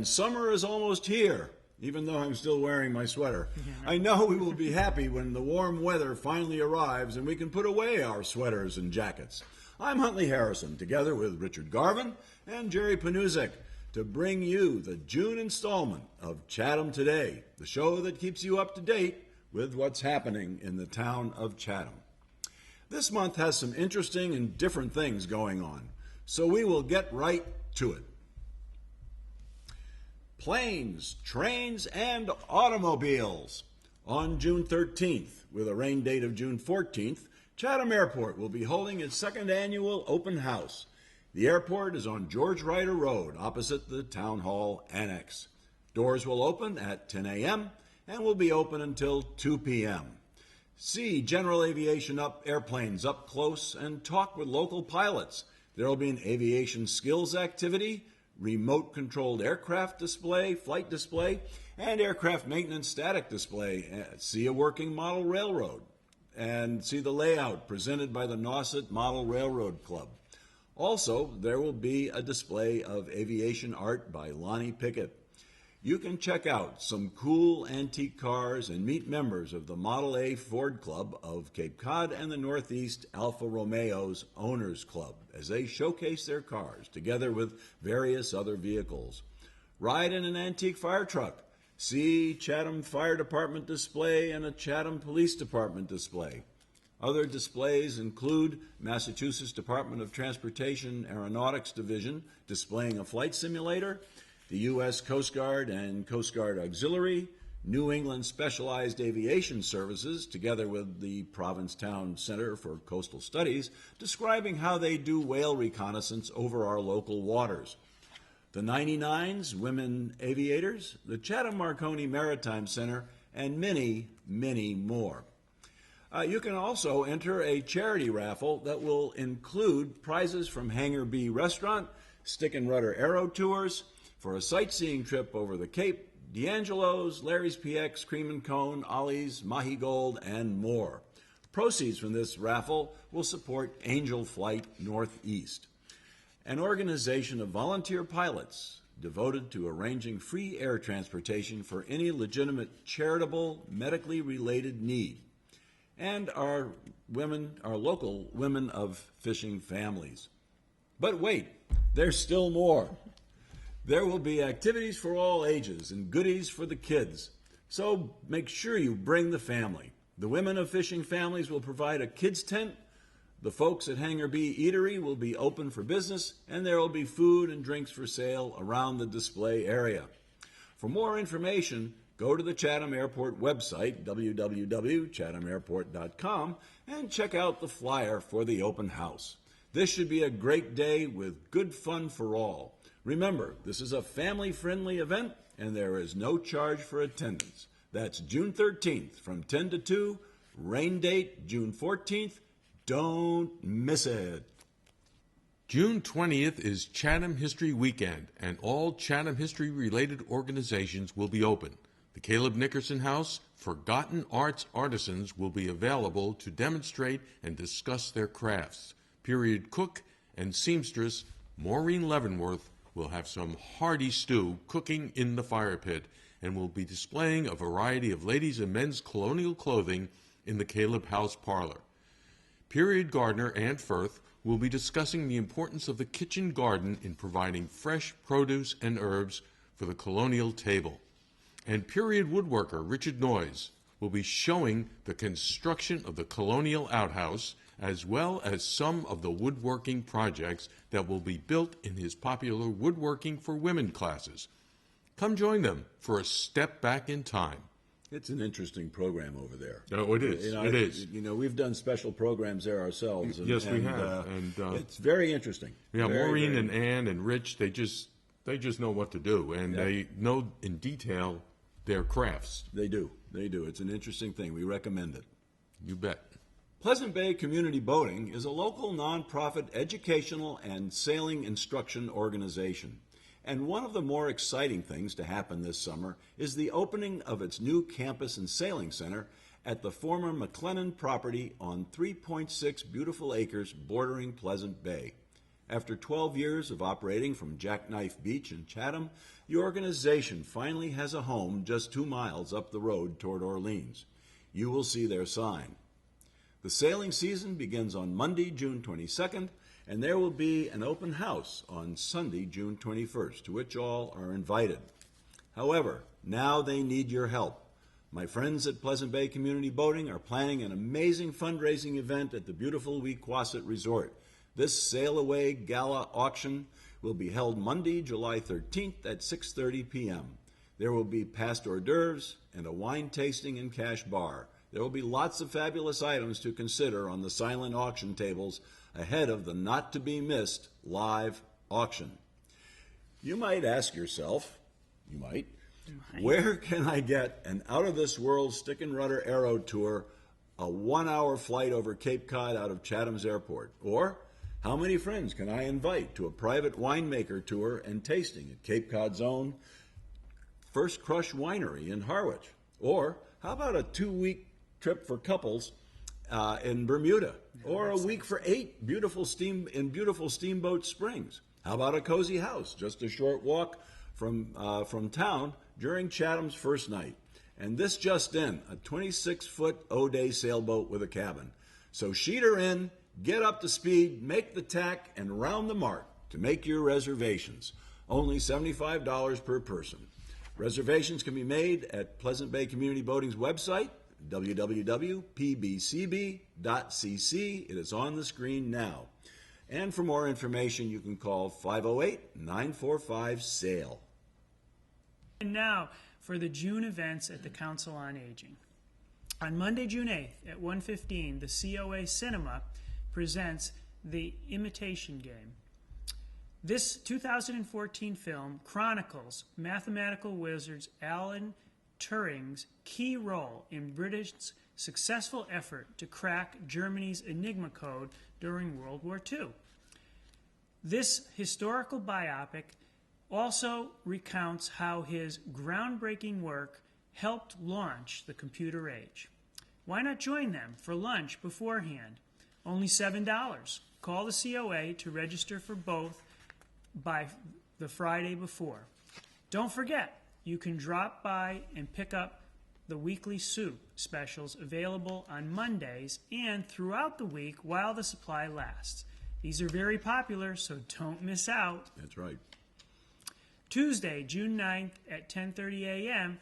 And summer is almost here, even though I'm still wearing my sweater. I know we will be happy when the warm weather finally arrives and we can put away our sweaters and jackets. I'm Huntley Harrison, together with Richard Garvin and Jerry Panuzek, to bring you the June installment of Chatham Today, the show that keeps you up to date with what's happening in the town of Chatham. This month has some interesting and different things going on, so we will get right to it. Planes, trains, and automobiles. On June 13th, with a rain date of June 14th, Chatham Airport will be holding its second annual open house. The airport is on George Ryder Road, opposite the Town Hall Annex. Doors will open at 10 a.m. and will be open until 2 p.m. See general aviation airplanes up close and talk with local pilots. There will be an aviation skills activity, remote-controlled aircraft display, flight display, and aircraft maintenance static display. See a working model railroad, and see the layout presented by the Nauset Model Railroad Club. Also, there will be a display of aviation art by Lonnie Pickett. You can check out some cool antique cars and meet members of the Model A Ford Club of Cape Cod and the Northeast Alfa Romeo's Owners Club as they showcase their cars together with various other vehicles. Ride in an antique fire truck. See Chatham Fire Department display and a Chatham Police Department display. Other displays include Massachusetts Department of Transportation Aeronautics Division displaying a flight simulator, the U.S. Coast Guard and Coast Guard Auxiliary, New England Specialized Aviation Services, together with the Provincetown Center for Coastal Studies, describing how they do whale reconnaissance over our local waters. The 99s, Women Aviators, the Chatham Marconi Maritime Center, and many, many more. You can also enter a charity raffle that will include prizes from Hangar B Restaurant, Stick and Rudder Aero Tours, for a sightseeing trip over the Cape, D'Angelo's, Larry's PX, Cream and Cone, Ollie's, Mahi Gold, and more. Proceeds from this raffle will support Angel Flight Northeast, an organization of volunteer pilots devoted to arranging free air transportation for any legitimate charitable, medically related need, and our local women of fishing families. But wait, there's still more. There will be activities for all ages and goodies for the kids, so make sure you bring the family. The women of fishing families will provide a kids' tent. The folks at Hangar B Eatery will be open for business, and there will be food and drinks for sale around the display area. For more information, go to the Chatham Airport website, www.chathamairport.com, and check out the flyer for the open house. This should be a great day with good fun for all. Remember, this is a family-friendly event, and there is no charge for attendance. That's June 13th from 10 to 2, rain date June 14th. Don't miss it. June 20th is Chatham History Weekend, and all Chatham history-related organizations will be open. The Caleb Nickerson House Forgotten Arts Artisans will be available to demonstrate and discuss their crafts. Period cook and seamstress Maureen Leavenworth will have some hearty stew cooking in the fire pit and will be displaying a variety of ladies' and men's colonial clothing in the Caleb House parlor. Period gardener Ann Firth will be discussing the importance of the kitchen garden in providing fresh produce and herbs for the colonial table. And period woodworker Richard Noyes will be showing the construction of the colonial outhouse as well as some of the woodworking projects that will be built in his popular Woodworking for Women classes. Come join them for a step back in time. It's an interesting program over there. Oh, it is. It is. We've done special programs there ourselves. Yes, we have. It's very interesting. Yeah, very, Maureen very and Ann and Rich, they just know what to do, and they know in detail their crafts. They do. It's an interesting thing. We recommend it. You bet. Pleasant Bay Community Boating is a local nonprofit educational and sailing instruction organization. And one of the more exciting things to happen this summer is the opening of its new campus and sailing center at the former McLennan property on 3.6 beautiful acres bordering Pleasant Bay. After 12 years of operating from Jackknife Beach in Chatham, the organization finally has a home just 2 miles up the road toward Orleans. You will see their sign. The sailing season begins on Monday, June 22nd, and there will be an open house on Sunday, June 21st, to which all are invited. However, now they need your help. My friends at Pleasant Bay Community Boating are planning an amazing fundraising event at the beautiful Weequassett Resort. This Sail Away Gala auction will be held Monday, July 13th at 6:30 p.m. There will be past hors d'oeuvres and a wine tasting and cash bar. There will be lots of fabulous items to consider on the silent auction tables ahead of the not-to-be-missed live auction. You might ask yourself, where can I get an out-of-this-world stick and rudder aero tour, a 1-hour flight over Cape Cod out of Chatham's airport? Or how many friends can I invite to a private winemaker tour and tasting at Cape Cod's own First Crush Winery in Harwich? Or how about a 2-week trip for couples in Bermuda? Or a week for 8 beautiful Steamboat Springs? How about a cozy house, just a short walk from town during Chatham's first night? And this just in, a 26-foot O-Day sailboat with a cabin. So sheet her in, get up to speed, make the tack, and round the mark to make your reservations. Only $75 per person. Reservations can be made at Pleasant Bay Community Boating's website, www.pbcb.cc. It is on the screen now. And for more information, you can call 508-945-SAIL. And now for the June events at the Council on Aging. On Monday, June 8th at 1:15, the COA Cinema presents The Imitation Game. This 2014 film chronicles mathematical wizard Alan Turing's key role in Britain's successful effort to crack Germany's Enigma code during World War II. This historical biopic also recounts how his groundbreaking work helped launch the computer age. Why not join them for lunch beforehand? Only $7. Call the COA to register for both by the Friday before. Don't forget, you can drop by and pick up the weekly soup specials available on Mondays and throughout the week while the supply lasts. These are very popular, so don't miss out. That's right. Tuesday, June 9th at 10:30 a.m.,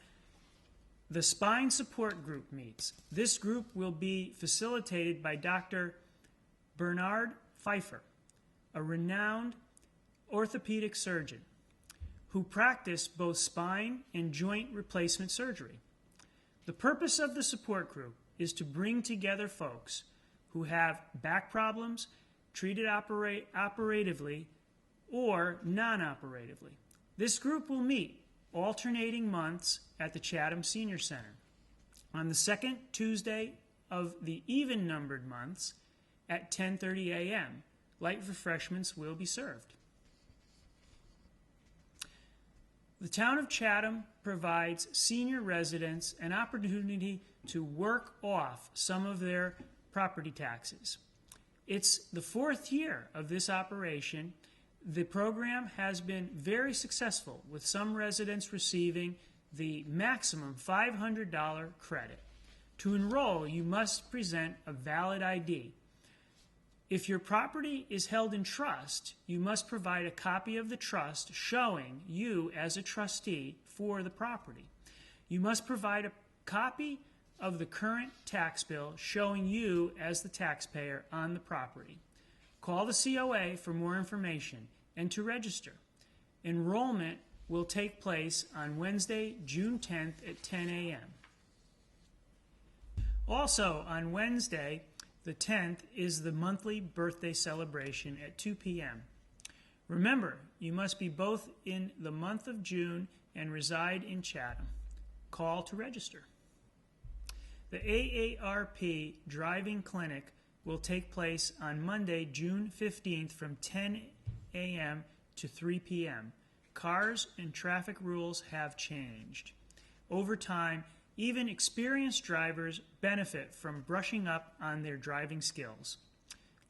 the Spine Support Group meets. This group will be facilitated by Dr. Bernard Pfeiffer, a renowned orthopedic surgeon who practiced both spine and joint replacement surgery. The purpose of the support group is to bring together folks who have back problems treated operatively or non-operatively. This group will meet alternating months at the Chatham Senior Center. On the second Tuesday of the even-numbered months at 10:30 a.m., light refreshments will be served. The town of Chatham provides senior residents an opportunity to work off some of their property taxes. It's the 4th year of this operation. The program has been very successful, with some residents receiving the maximum $500 credit. To enroll, you must present a valid ID. If your property is held in trust, you must provide a copy of the trust showing you as a trustee for the property. You must provide a copy of the current tax bill showing you as the taxpayer on the property. Call the COA for more information and to register. Enrollment will take place on Wednesday, June 10th at 10 a.m. Also, on Wednesday, the 10th, is the monthly birthday celebration at 2 p.m. Remember, you must be both in the month of June and reside in Chatham. Call to register. The AARP Driving Clinic will take place on Monday, June 15th from 10 a.m. to 3 p.m. Cars and traffic rules have changed. Over time, even experienced drivers benefit from brushing up on their driving skills.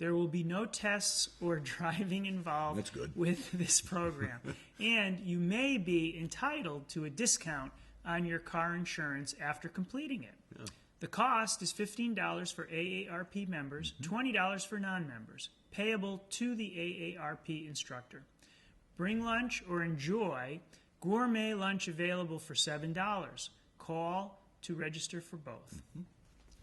There will be no tests or driving involved That's good. with this program. And you may be entitled to a discount on your car insurance after completing it. Yeah. The cost is $15 for AARP members, $20 for non-members, payable to the AARP instructor. Bring lunch or enjoy gourmet lunch available for $7. Call to register for both.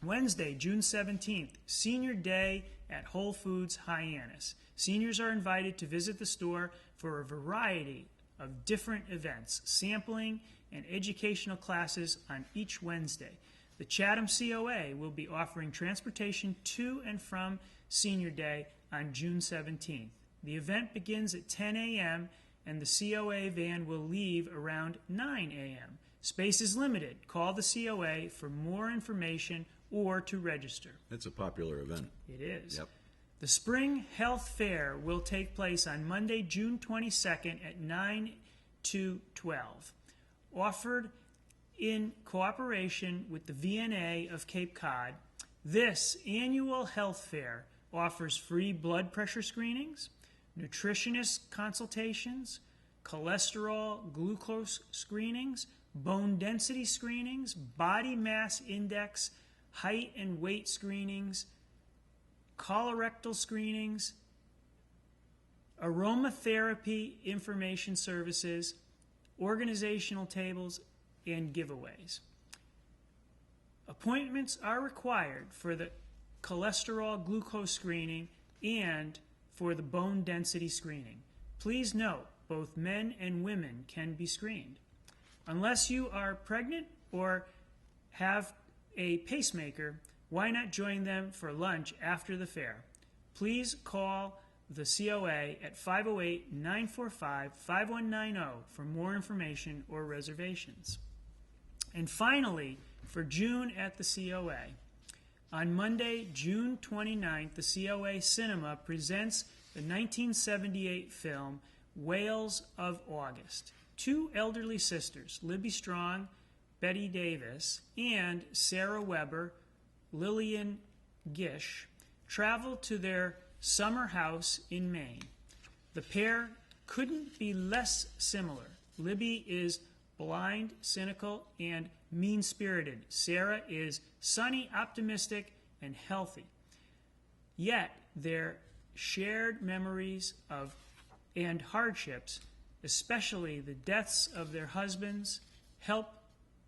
Wednesday, June 17th, Senior Day at Whole Foods Hyannis. Seniors are invited to visit the store for a variety of different events, sampling, and educational classes on each Wednesday. The Chatham COA will be offering transportation to and from Senior Day on June 17th. The event begins at 10 a.m. and the COA van will leave around 9 a.m. Space is limited. Call the COA for more information or to register. It's a popular event. It is. Yep. The Spring Health Fair will take place on Monday, June 22nd at 9 to 12. Offered in cooperation with the VNA of Cape Cod, this annual health fair offers free blood pressure screenings, nutritionist consultations, cholesterol, glucose screenings, bone density screenings, body mass index, height and weight screenings, colorectal screenings, aromatherapy information services, organizational tables, and giveaways. Appointments are required for the cholesterol glucose screening and for the bone density screening. Please note, both men and women can be screened. Unless you are pregnant or have a pacemaker, why not join them for lunch after the Please call the COA at 508-945-5190 for more information or reservations. And finally, for June at the COA, on Monday, June 29th, the COA Cinema presents the 1978 film Whales of August. Two elderly sisters, Libby Strong, Betty Davis, and Sarah Weber, Lillian Gish, travel to their summer house in Maine. The pair couldn't be less similar. Libby is blind, cynical, and mean-spirited. Sarah is sunny, optimistic, and healthy. Yet their shared memories of and hardships, especially the deaths of their husbands, help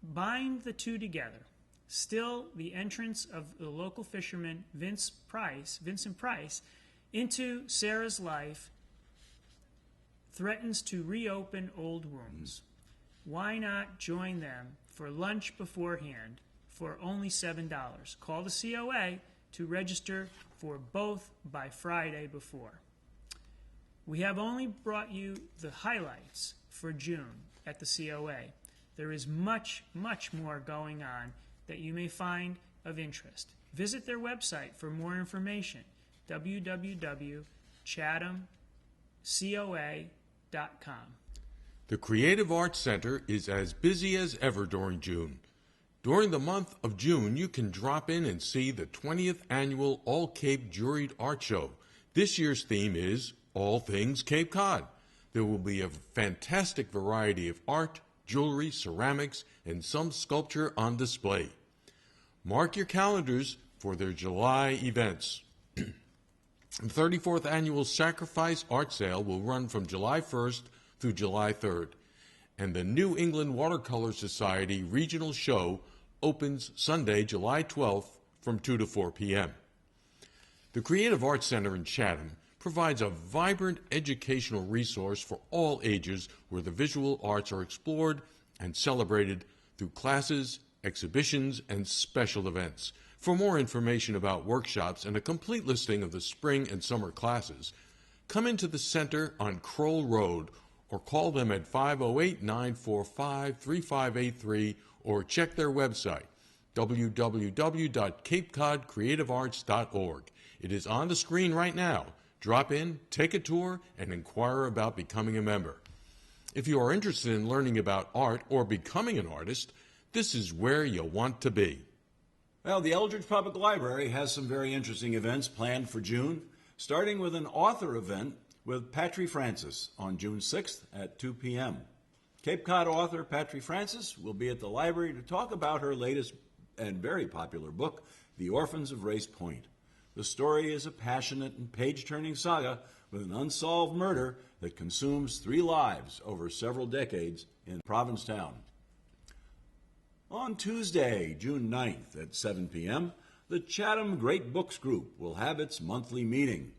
bind the two together. Still, the entrance of the local fisherman Vincent Price, into Sarah's life threatens to reopen old wounds. Why not join them for lunch beforehand for only $7? Call the COA to register for both by Friday before. We have only brought you the highlights for June at the COA. There is much, much more going on that you may find of interest. Visit their website for more information, www.chathamcoa.com. The Creative Arts Center is as busy as ever during June. During the month of June, you can drop in and see the 20th Annual All Cape Juried Art Show. This year's theme is All Things Cape Cod. There will be a fantastic variety of art, jewelry, ceramics, and some sculpture on display. Mark your calendars for their July events. The 34th Annual Sacrifice Art Sale will run from July 1st through July 3rd, and the New England Watercolor Society Regional Show opens Sunday, July 12th from 2 to 4 p.m. The Creative Arts Center in Chatham provides a vibrant educational resource for all ages where the visual arts are explored and celebrated through classes, exhibitions, and special events. For more information about workshops and a complete listing of the spring and summer classes, come into the center on Kroll Road or call them at 508-945-3583 or check their website, www.capecodcreativearts.org. It is on the screen right now. Drop in, take a tour, and inquire about becoming a member. If you are interested in learning about art or becoming an artist, this is where you want to be. Well, the Eldridge Public Library has some very interesting events planned for June. starting with an author event with Patry Francis on June 6th at 2 p.m. Cape Cod author Patry Francis will be at the library to talk about her latest and very popular book, The Orphans of Race Point. The story is a passionate and page-turning saga with an unsolved murder that consumes 3 lives over several decades in Provincetown. On Tuesday, June 9th at 7 p.m., the Chatham Great Books Group will have its monthly meeting.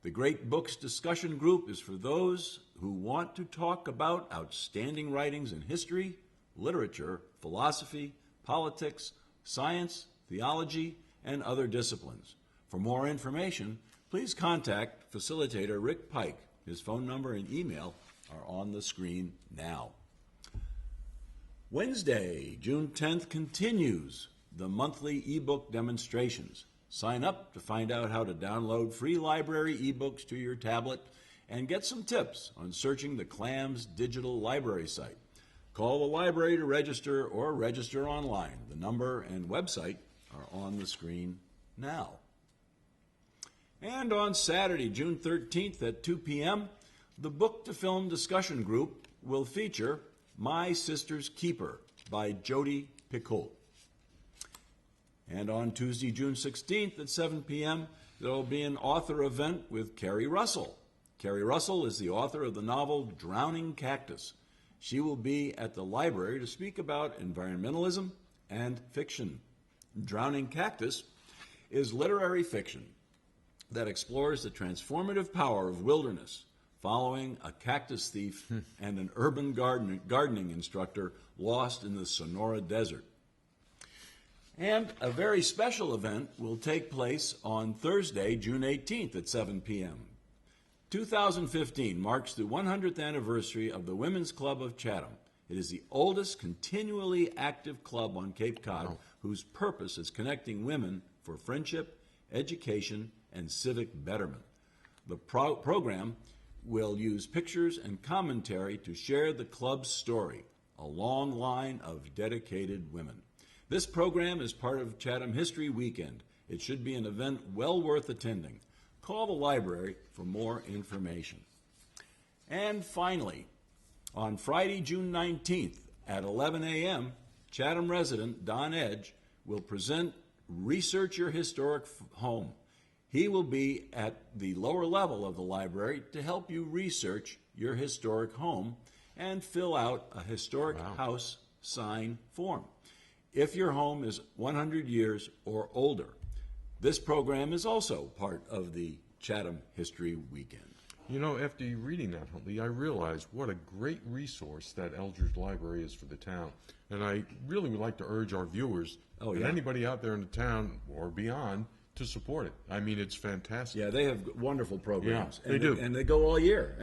The Great Books discussion group is for those who want to talk about outstanding writings in history, literature, philosophy, politics, science, theology, and other disciplines. For more information, please contact facilitator Rick Pike. His phone number and email are on the screen now. Wednesday, June 10th continues the monthly ebook demonstrations. Sign up to find out how to download free library ebooks to your tablet and get some tips on searching the CLAMS digital library site. Call the library to register or register online. The number and website are on the screen now. And on Saturday, June 13th at 2 p.m., the Book to Film discussion group will feature My Sister's Keeper by Jodi Picoult. And on Tuesday, June 16th at 7 p.m., there will be an author event with Carrie Russell. Carrie Russell is the author of the novel Drowning Cactus. She will be at the library to speak about environmentalism and fiction. Drowning Cactus is literary fiction that explores the transformative power of wilderness, following a cactus thief and an urban gardening instructor lost in the Sonora Desert. And a very special event will take place on Thursday, June 18th at 7 p.m. 2015 marks the 100th anniversary of the Women's Club of Chatham. It is the oldest continually active club on Cape Cod whose purpose is connecting women for friendship, education, and civic betterment. The program will use pictures and commentary to share the club's story, a long line of dedicated women. This program is part of Chatham History Weekend. It should be an event well worth attending. Call the library for more information. And finally, on Friday, June 19th at 11 a.m., Chatham resident Don Edge will present Research Your Historic Home. He will be at the lower level of the library to help you research your historic home and fill out a historic house sign form if your home is 100 years or older. This program is also part of the Chatham History Weekend. You know, after reading that, Huntley, I realized what a great resource that Eldridge Library is for the town. And I really would like to urge our viewers and anybody out there in the town or beyond to support it. I mean, it's fantastic. Yeah, they have wonderful programs. Yeah, they do. And they go all year.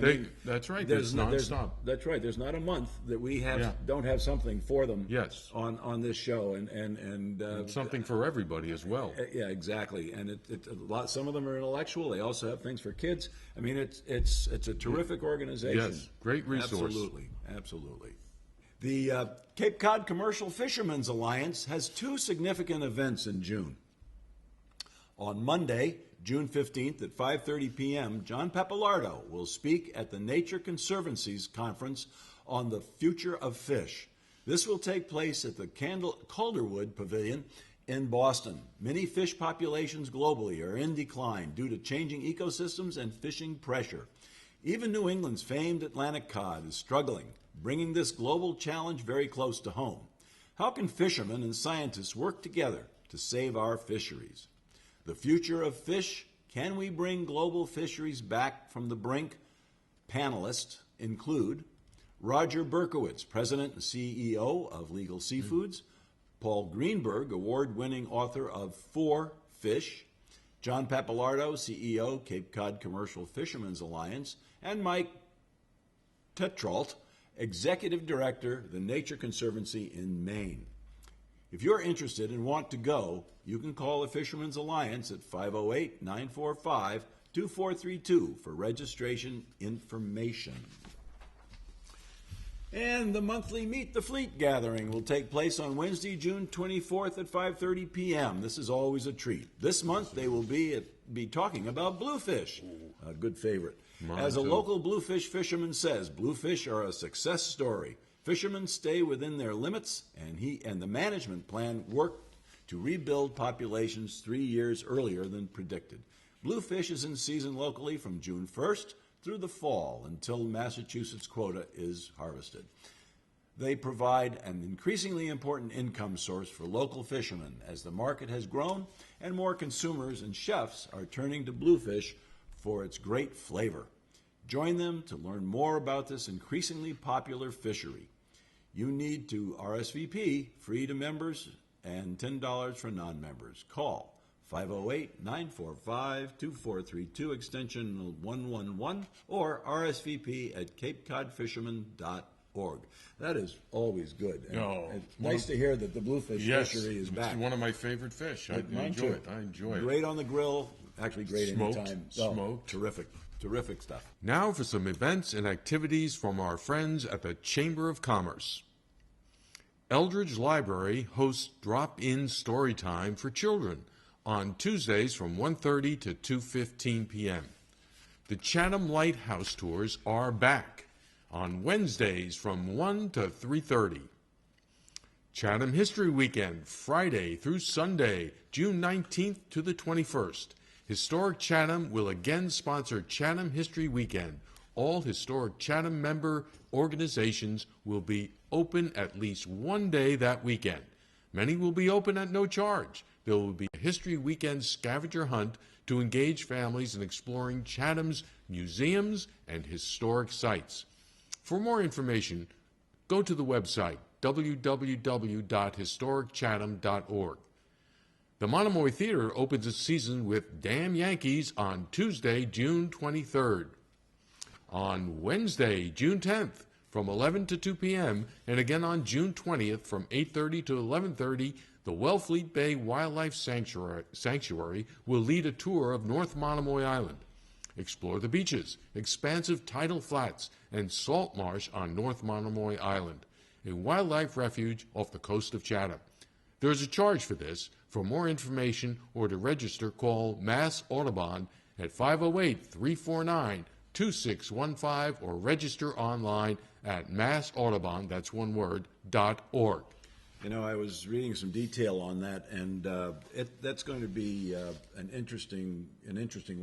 That's right. There's nonstop. That's right. There's not a month that we don't have something for them on this show. And something for everybody as well. Yeah, exactly. And some of them are intellectual. They also have things for kids. I mean, it's a terrific organization. Yes, great resource. Absolutely. The Cape Cod Commercial Fishermen's Alliance has 2 significant events in June. On Monday, June 15th at 5:30 p.m., John Pappalardo will speak at the Nature Conservancy's conference on the future of fish. This will take place at the Calderwood Pavilion in Boston. Many fish populations globally are in decline due to changing ecosystems and fishing pressure. Even New England's famed Atlantic cod is struggling, bringing this global challenge very close to home. How can fishermen and scientists work together to save our fisheries? The future of fish, can we bring global fisheries back from the brink? Panelists include Roger Berkowitz, President and CEO of Legal Seafoods, Paul Greenberg, award-winning author of For Fish, John Pappalardo, CEO, Cape Cod Commercial Fishermen's Alliance, and Mike Tetrault, Executive Director, the Nature Conservancy in Maine. If you're interested and want to go, you can call the Fishermen's Alliance at 508-945-2432 for registration information. And the monthly Meet the Fleet gathering will take place on Wednesday, June 24th at 5:30 p.m. This is always a treat. This month they will be at be talking about bluefish, a good favorite. Mine As a too. local bluefish fisherman says, bluefish are a success story. Fishermen stay within their limits, and the management plan worked to rebuild populations 3 years earlier than predicted. Bluefish is in season locally from June 1st through the fall until Massachusetts quota is harvested. They provide an increasingly important income source for local fishermen as the market has grown and more consumers and chefs are turning to bluefish for its great flavor. Join them to learn more about this increasingly popular fishery. You need to RSVP, free to members and $10 for non-members. Call 508-945-2432, extension 111, or RSVP at capecodfisherman.org. That is always good. And it's nice to hear that the bluefish fishery is back. It's one of my favorite fish. I enjoy it. I enjoy it. Great on the grill. Actually, great Smoked, anytime. smoked. Terrific stuff. Now for some events and activities from our friends at the Chamber of Commerce. Eldridge Library hosts drop-in story time for children on Tuesdays from 1:30 to 2:15 p.m. The Chatham Lighthouse tours are back on Wednesdays from 1 to 3:30. Chatham History Weekend, Friday through Sunday, June 19th to the 21st. Historic Chatham will again sponsor Chatham History Weekend. All Historic Chatham member organizations will be open at least one day that weekend. Many will be open at no charge. There will be a History Weekend scavenger hunt to engage families in exploring Chatham's museums and historic sites. For more information, go to the website www.historicchatham.org. The Monomoy Theater opens its season with Damn Yankees on Tuesday, June 23rd. On Wednesday, June 10th, from 11 to 2 p.m., and again on June 20th from 8:30 to 11:30, the Wellfleet Bay Wildlife Sanctuary will lead a tour of North Monomoy Island. Explore the beaches, expansive tidal flats, and salt marsh on North Monomoy Island, a wildlife refuge off the coast of Chatham. There is a charge for this. For more information or to register, call Mass Audubon at 508-349-2615 or register online at massaudubon, that's one word, .org. You know, I was reading some detail on that, and that's going to be an interesting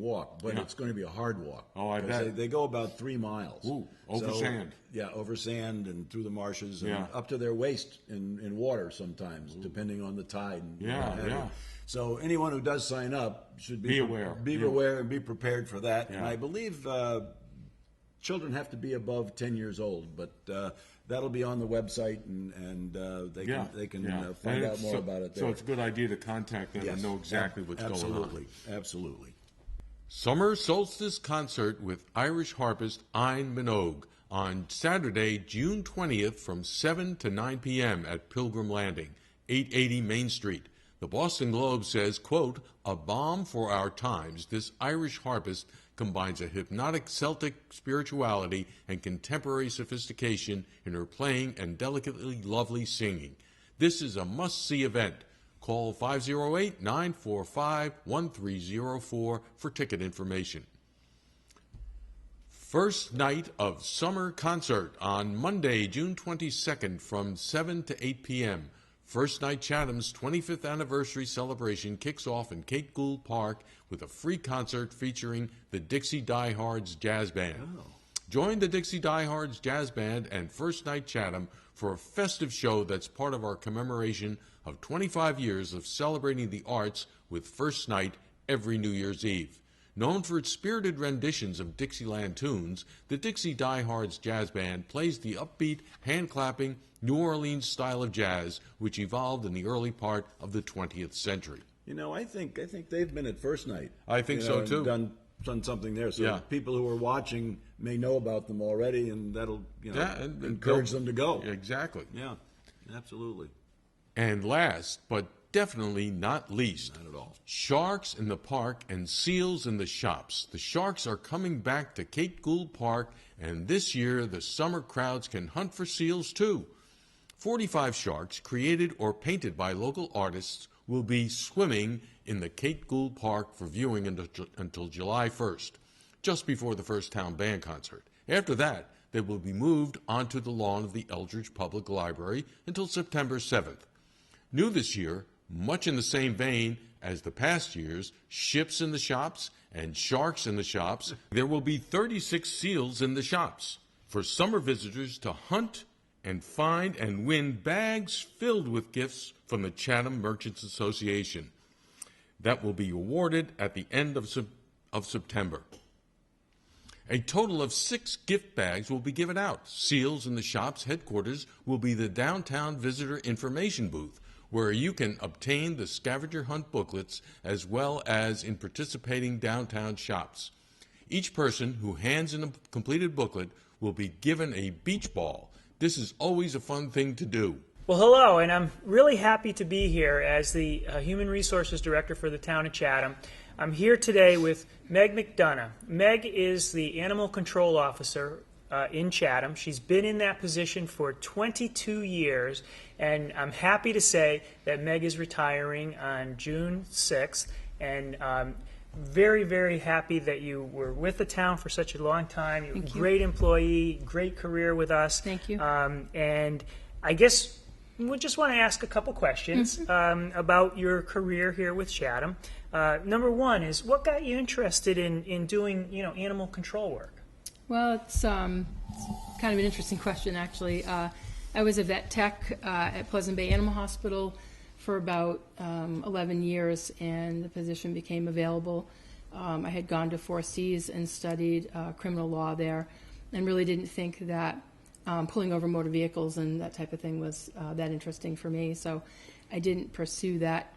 walk, but it's going to be a hard walk. Oh, I 'cause bet. They go about 3 miles. Ooh, over sand. Yeah, over sand and through the marshes and Yeah. up to their waist in water sometimes, depending on the tide. And what have you. Yeah. So anyone who does sign up should Be aware. Be Yeah. aware and be prepared for that. Yeah. And I believe children have to be above 10 years old, but that'll be on the website, and they can find And out more about it there. So it's a good idea to contact them and know exactly what's going on. Absolutely. Summer Solstice Concert with Irish harpist Ein Minogue on Saturday, June 20th from 7 to 9 p.m. at Pilgrim Landing, 880 Main Street. The Boston Globe says, quote, "A balm for our times, this Irish harpist combines a hypnotic Celtic spirituality and contemporary sophistication in her playing and delicately lovely singing. This is a must-see event. Call 508-945-1304 for ticket information." First night of summer concert on Monday, June 22nd from 7 to 8 p.m. First Night Chatham's 25th anniversary celebration kicks off in Kate Gould Park with a free concert featuring the Dixie Diehards Jazz Band. Join the Dixie Diehards Jazz Band and First Night Chatham for a festive show that's part of our commemoration of 25 years of celebrating the arts with First Night every New Year's Eve. Known for its spirited renditions of Dixieland tunes, the Dixie Diehards Jazz Band plays the upbeat, hand-clapping, New Orleans style of jazz, which evolved in the early part of the 20th century. You know, I think they've been at First Night. I think so, and too. Done something there, so Yeah. people who are watching may know about them already, and that'll and encourage them to go. Exactly. Yeah, absolutely. And last, but definitely not least, Not at all. sharks in the park and seals in the shops. The sharks are coming back to Kate Gould Park, and this year the summer crowds can hunt for seals too. 45 sharks, created or painted by local artists, will be swimming in the Kate Gould Park for viewing until July 1st, just before the first town band concert. After that, they will be moved onto the lawn of the Eldridge Public Library until September 7th. New this year, much in the same vein as the past years, ships in the shops and sharks in the shops, there will be 36 seals in the shops for summer visitors to hunt and find and win bags filled with gifts from the Chatham Merchants Association. That will be awarded at the end of September. A total of 6 gift bags will be given out. Seals in the shop's headquarters will be the downtown visitor information booth, where you can obtain the scavenger hunt booklets as well as in participating downtown shops. Each person who hands in a completed booklet will be given a beach ball. This is always a fun thing to do. Well, hello, and I'm really happy to be here as the Human Resources Director for the town of Chatham. I'm here today with Meg McDonough. Meg is the Animal Control Officer in Chatham. She's been in that position for 22 years, and I'm happy to say that Meg is retiring on June 6th, and very, very happy that you were with the town for such a long time. You're a great employee, great career with us. Thank you. And I guess we just want to ask a couple questions about your career here with Chatham. Number one is, what got you interested in doing, animal control work? Well, it's kind of an interesting question, actually. I was a vet tech at Pleasant Bay Animal Hospital for about 11 years, and the position became available. I had gone to 4Cs and studied criminal law there, and really didn't think that pulling over motor vehicles and that type of thing was that interesting for me. So I didn't pursue that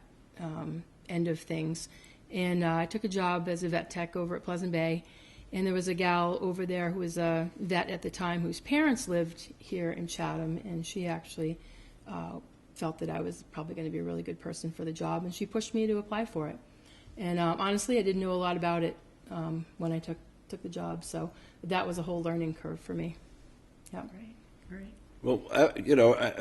end of things. And I took a job as a vet tech over at Pleasant Bay, and there was a gal over there who was a vet at the time whose parents lived here in Chatham, and she actually felt that I was probably going to be a really good person for the job, and she pushed me to apply for it. And honestly, I didn't know a lot about it when I took the job, so that was a whole learning curve for me. Yeah. Great. Well,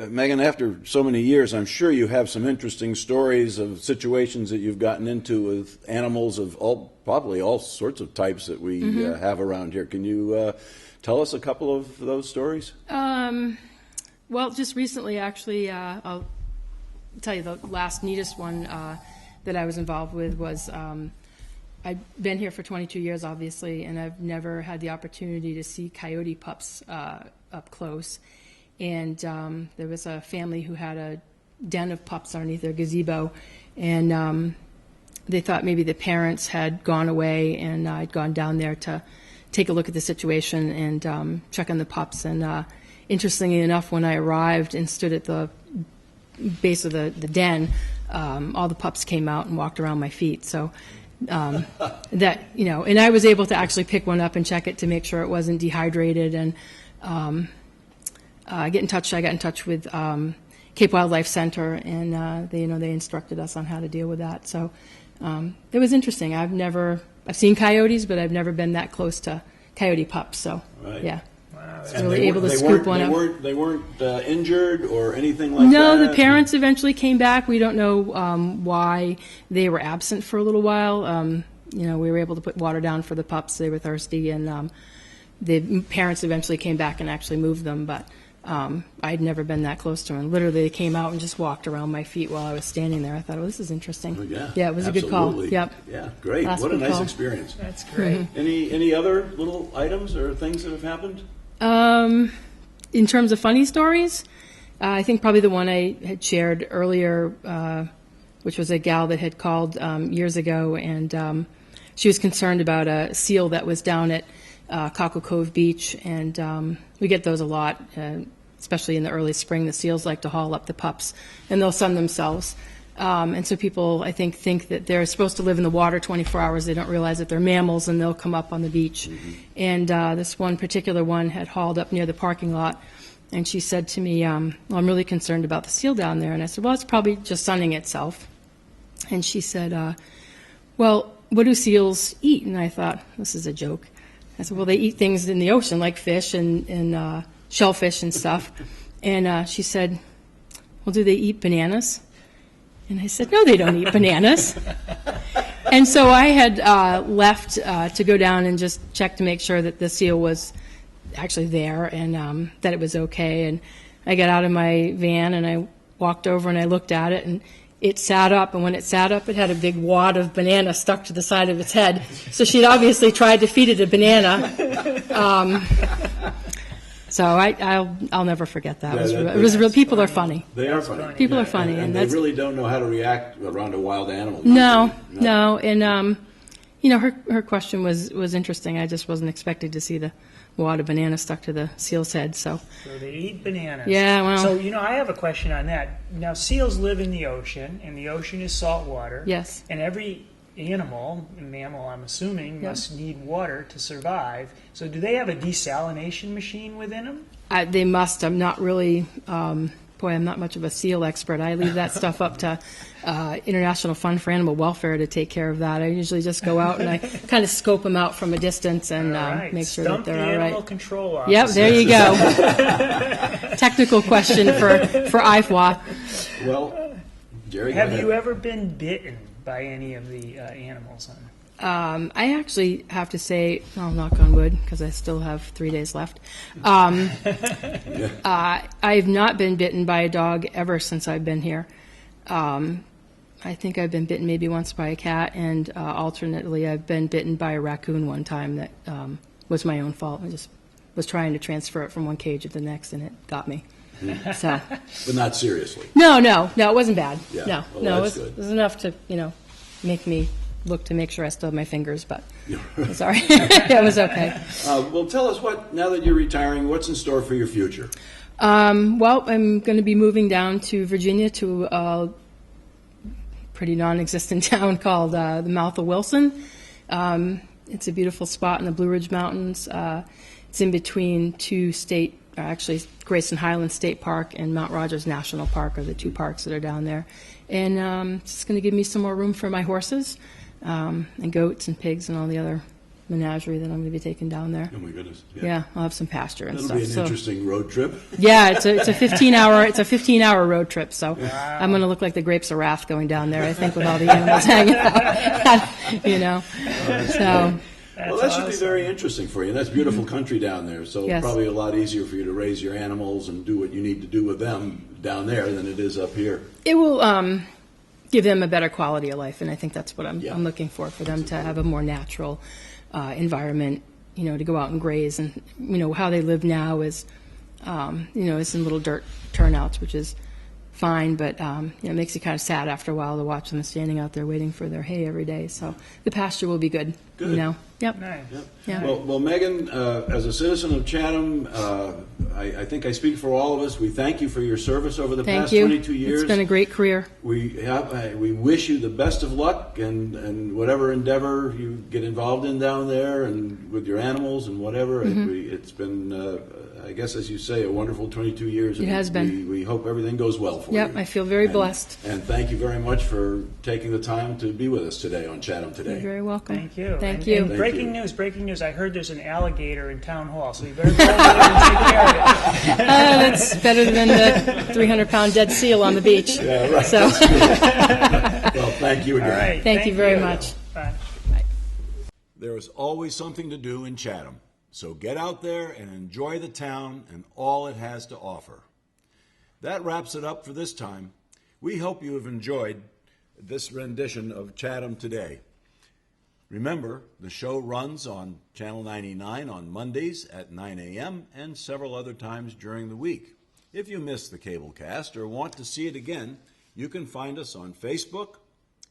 Megan, after so many years, I'm sure you have some interesting stories of situations that you've gotten into with animals of probably all sorts of types that we have around here. Can you tell us a couple of those stories? Well, just recently, actually, I'll tell you the last neatest one that I was involved with was I've been here for 22 years, obviously, and I've never had the opportunity to see coyote pups up close. And there was a family who had a den of pups underneath their gazebo, and they thought maybe the parents had gone away, and I'd gone down there to take a look at the situation and check on the pups. And interestingly enough, when I arrived and stood at the base of the den, all the pups came out and walked around my feet. So that, and I was able to actually pick one up and check it to make sure it wasn't dehydrated. And I got in touch with Cape Wildlife Center, and they instructed us on how to deal with that. So it was interesting. I've seen coyotes, but I've never been that close to coyote pups. So right. Yeah. Wow. And really able to scoop one up. They weren't injured or anything like that? No, the parents eventually came back. We don't know why they were absent for a little while. We were able to put water down for the pups. They were thirsty, and the parents eventually came back and actually moved them. But I'd never been that close to them. Literally, they came out and just walked around my feet while I was standing there. I thought, this is interesting. Oh, yeah. Yeah, it was Absolutely. a good call. Yep. Yeah, great. That's what a good nice call. experience. That's great. Any other little items or things that have happened? In terms of funny stories, I think probably the one I had shared earlier, which was a gal that had called years ago, and she was concerned about a seal that was down at Cockle Cove Beach, and we get those a lot, especially in the early spring. The seals like to haul up the pups, and they'll sun themselves. And so people, I think that they're supposed to live in the water 24 hours. They don't realize that they're mammals, and they'll come up on the beach. And this one particular one had hauled up near the parking lot, and she said to me, well, I'm really concerned about the seal down there. And I said, well, it's probably just sunning itself. And she said, well, what do seals eat? And I thought, this is a joke. I said, well, they eat things in the ocean, like fish and shellfish and stuff. And she said, well, do they eat bananas? And I said, no, they don't eat bananas. And so I had left to go down and just check to make sure that the seal was actually there and that it was okay. And I got out of my van and I walked over and I looked at it, and it sat up, and when it sat up, it had a big wad of banana stuck to the side of its head. So she'd obviously tried to feed it a banana. So I'll never forget that. It was real. People are funny. They are funny. People are funny, and they really don't know how to react around a wild animal. No, and you know, her question was interesting. I just wasn't expecting to see the wad of banana stuck to the seal's head. So they eat bananas. Yeah, well. So, you know, I have a question on that. Now, seals live in the ocean, and the ocean is salt water. Yes. And every animal, mammal, I'm assuming, must need water to survive. So do they have a desalination machine within them? They must. I'm not really, I'm not much of a seal expert. I leave that stuff up to International Fund for Animal Welfare to take care of that. I usually just go out and I kind of scope them out from a distance and make sure that they're all right. Animal control officer. Yep, there you go. Technical question for IFWA. Well, Jerry, have you ever been bitten by any of the animals? I actually have to say, I'll knock on wood because I still have 3 days left. I've not been bitten by a dog ever since I've been here. I think I've been bitten maybe once by a cat, and alternately I've been bitten by a raccoon one time that was my own fault. I just was trying to transfer it from one cage to the next, and it got me. So, but not seriously. No, it wasn't bad. Yeah. No, it was enough to, make me look to make sure I still have my fingers, but sorry. It was okay. Well, tell us now that you're retiring, what's in store for your future? Well, I'm going to be moving down to Virginia to a pretty non-existent town called the Mouth of Wilson. It's a beautiful spot in the Blue Ridge Mountains. It's in between Grayson Highlands State Park and Mount Rogers National Park are the two parks that are down there. And it's going to give me some more room for my horses and goats and pigs and all the other menagerie that I'm going to be taking down there. Oh my goodness! Yeah, I'll have some pasture and That'll stuff. That'll be an interesting road trip. Yeah, it's a 15-hour road trip. So wow. I'm going to look like the grapes of wrath going down there. I think with all the animals hanging out. So. Well, that should be very interesting for you. That's beautiful country down there, so yes. Probably a lot easier for you to raise your animals and do what you need to do with them down there than it is up here. It will give them a better quality of life, and I think that's what I'm looking for them to have a more natural environment, to go out and graze. And, how they live now is, it's in little dirt turnouts, which is fine, but it makes you kind of sad after a while to watch them standing out there waiting for their hay every day. So the pasture will be good. Good. Yep. Nice. Yep. Yeah. Well, Megan, as a citizen of Chatham, I think I speak for all of us. We thank you for your service over the past 22 years. It's been a great career. We wish you the best of luck and whatever endeavor you get involved in down there and with your animals and whatever. Mm-hmm. It's been, I guess, as you say, a wonderful 22 years. It has been. We hope everything goes well for you. Yep, I feel very blessed. And thank you very much for taking the time to be with us today on Chatham Today. You're very welcome. Thank you. Thank you. And breaking news. I heard there's an alligator in Town Hall, so you better go over there and take care of it. That's better than the 300-pound dead seal on the beach. Yeah, right. So. Well, thank you again. All right. Thank you very much. Bye. There is always something to do in Chatham, so get out there and enjoy the town and all it has to offer. That wraps it up for this time. We hope you have enjoyed this rendition of Chatham Today. Remember, the show runs on Channel 99 on Mondays at 9 a.m. and several other times during the week. If you missed the cable cast or want to see it again, you can find us on Facebook,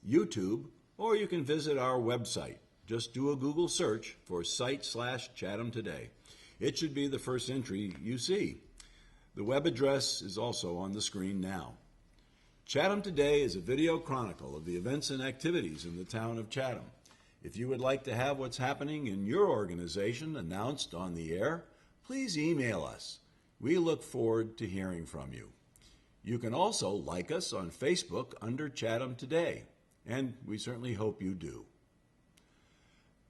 YouTube, or you can visit our website. Just do a Google search for site/Chatham Today. It should be the first entry you see. The web address is also on the screen now. Chatham Today is a video chronicle of the events and activities in the town of Chatham. If you would like to have what's happening in your organization announced on the air, please email us. We look forward to hearing from you. You can also like us on Facebook under Chatham Today, and we certainly hope you do.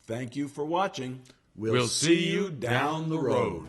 Thank you for watching. We'll see you down the road.